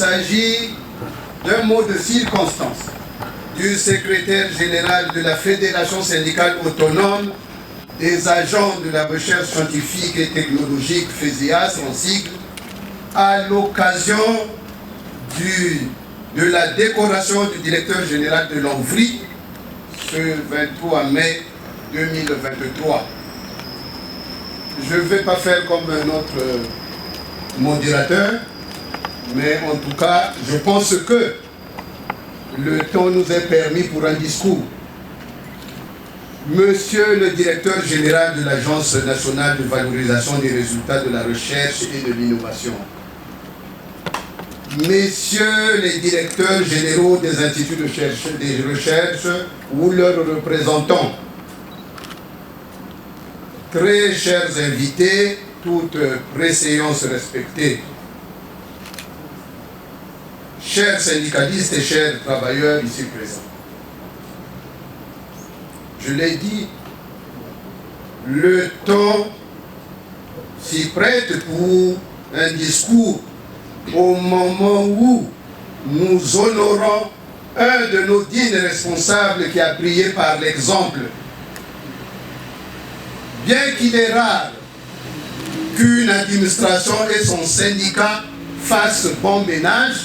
s'agit d'un mot de circonstance du secrétaire général de la Fédération syndicale autonome des agents de la recherche scientifique et technologique, FESIAS en sigle, à l'occasion de la décoration du directeur général de l'ONVRI ce 23 mai 2023. Je ne vais pas faire comme notre modérateur, mais en tout cas, je pense que le temps nous est permis pour un discours. Monsieur le directeur général de l'Agence nationale de valorisation des résultats de la recherche et de l'innovation, messieurs les directeurs généraux des instituts de recherche ou leurs représentants, très chers invités, toutes préséances respectées, chers syndicalistes et chers travailleurs ici présents. Je l'ai dit, le temps s'y prête pour un discours au moment où nous honorons un de nos dignes responsables qui a brillé par l'exemple. Bien qu'il est rare qu'une administration et son syndicat fassent bon ménage,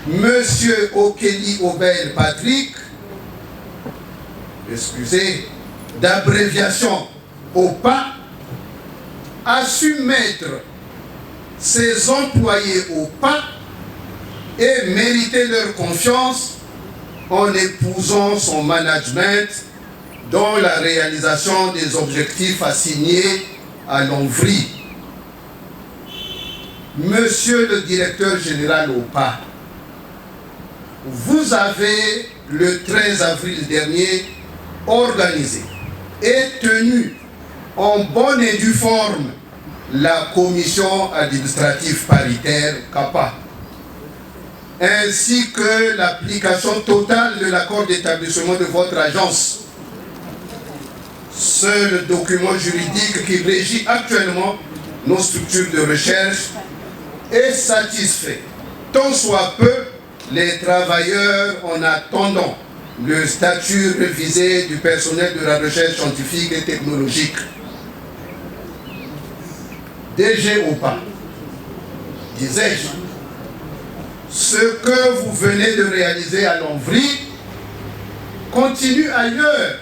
Monsieur Okeli Obel Patrick, excusez, d'abréviation OPA, a su mettre ses employés au pas et mériter leur confiance en épousant son management dans la réalisation des objectifs assignés à l'ONVRI. Monsieur le directeur général OPA, vous avez, le 13 avril dernier, organisé et tenu en bonne et due forme la commission administrative paritaire CAPA, ainsi que l'application totale de l'accord d'établissement de votre agence, seul document juridique qui régit actuellement nos structures de recherche, est satisfait, tant soit peu les travailleurs en attendant le statut révisé du personnel de la recherche scientifique et technologique. DG OPA, disais-je, ce que vous venez de réaliser à l'ONVRI continue ailleurs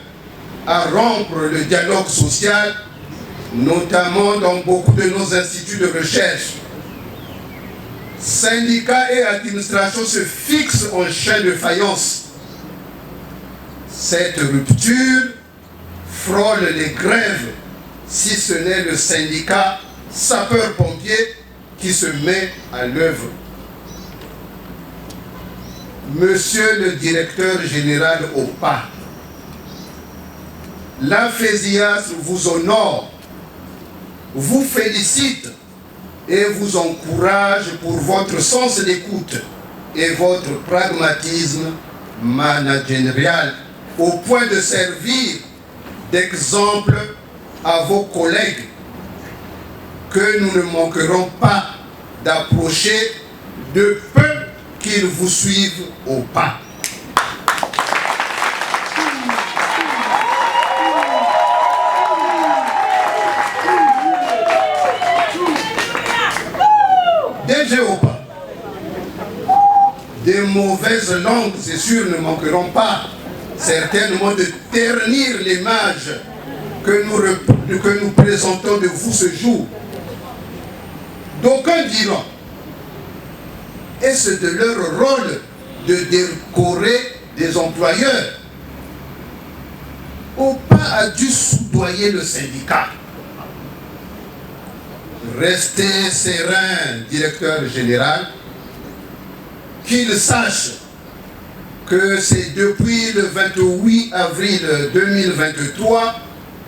à rompre le dialogue social, notamment dans beaucoup de nos instituts de recherche. Syndicats et administrations se fixent en chaîne de faïence. Cette rupture frôle les grèves, si ce n'est le syndicat sapeur-pompier qui se met à l'œuvre. Monsieur le directeur général OPA, la FESIAS vous honore, vous félicite et vous encourage pour votre sens d'écoute et votre pragmatisme managérial au point de servir d'exemple à vos collègues que nous ne manquerons pas d'approcher de peu qu'ils vous suivent au pas. DG OPA, des mauvaises langues, c'est sûr, ne manqueront pas, certainement, de ternir l'image que nous présentons de vous ce jour. D'aucuns diront, est-ce de leur rôle de décorer des employeurs? OPA a dû soudoyer le syndicat. Restez serein, directeur général, qu'il sache que c'est depuis le 28 avril 2023,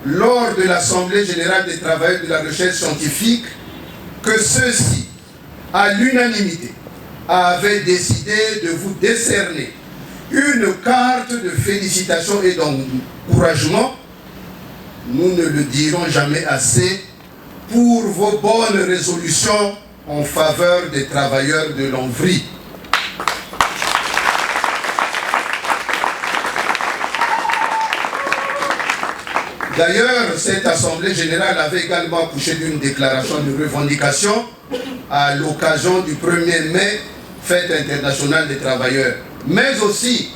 lors de l'Assemblée générale des travailleurs de la recherche scientifique, que ceux-ci, à l'unanimité, avaient décidé de vous décerner une carte de félicitations et d'encouragement, nous ne le dirons jamais assez, pour vos bonnes résolutions en faveur des travailleurs de l'Envry. D'ailleurs, cette Assemblée générale avait également accouché d'une déclaration de revendication à l'occasion du 1er mai, Fête internationale des travailleurs, mais aussi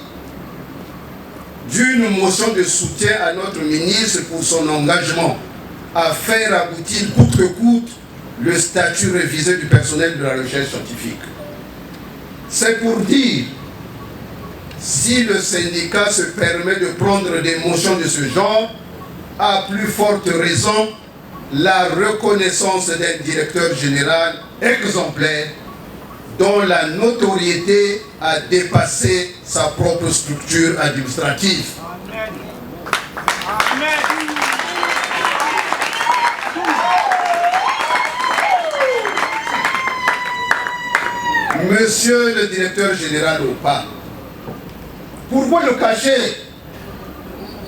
d'une motion de soutien à notre ministre pour son engagement à faire aboutir coûte que coûte le statut révisé du personnel de la recherche scientifique. C'est pour dire, si le syndicat se permet de prendre des motions de ce genre, à plus forte raison, la reconnaissance d'un directeur général exemplaire dont la notoriété a dépassé sa propre structure administrative. Amen. Monsieur le directeur général OPA, pourquoi le cacher?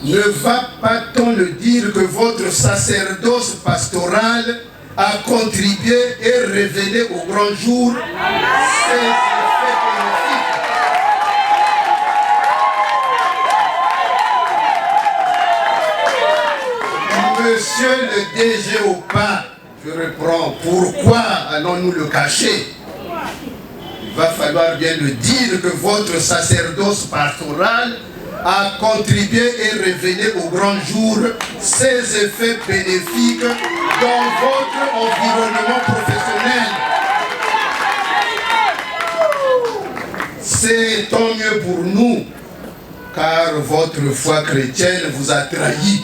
Ne va pas-on le dire que votre sacerdoce pastoral a contribué et révélé au grand jour ces effets bénéfiques? Monsieur le DG OPA, je reprends, pourquoi allons-nous le cacher? Il va falloir bien le dire que votre sacerdoce pastoral a contribué et révélé au grand jour ces effets bénéfiques dans votre environnement professionnel. C'est tant mieux pour nous, car votre foi chrétienne vous a trahi.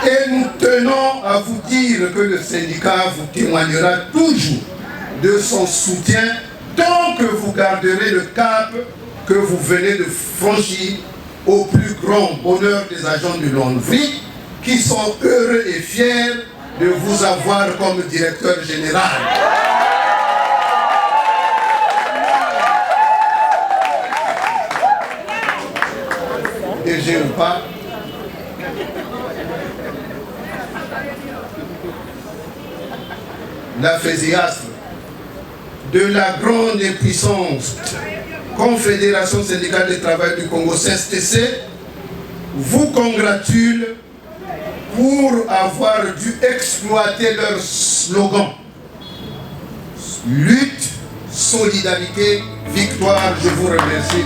Et nous tenons à vous dire que le syndicat vous témoignera toujours de son soutien tant que vous garderez le cap que vous venez de franchir au plus grand bonheur des agents de l'Envry qui sont heureux et fiers de vous avoir comme directeur général. DG ou pas, la FESIASTRE de la grande et puissante Confédération syndicale des travailleurs du Congo, CSTC, vous congratule pour avoir dû exploiter leur slogan. Lutte, solidarité, victoire. Je vous remercie.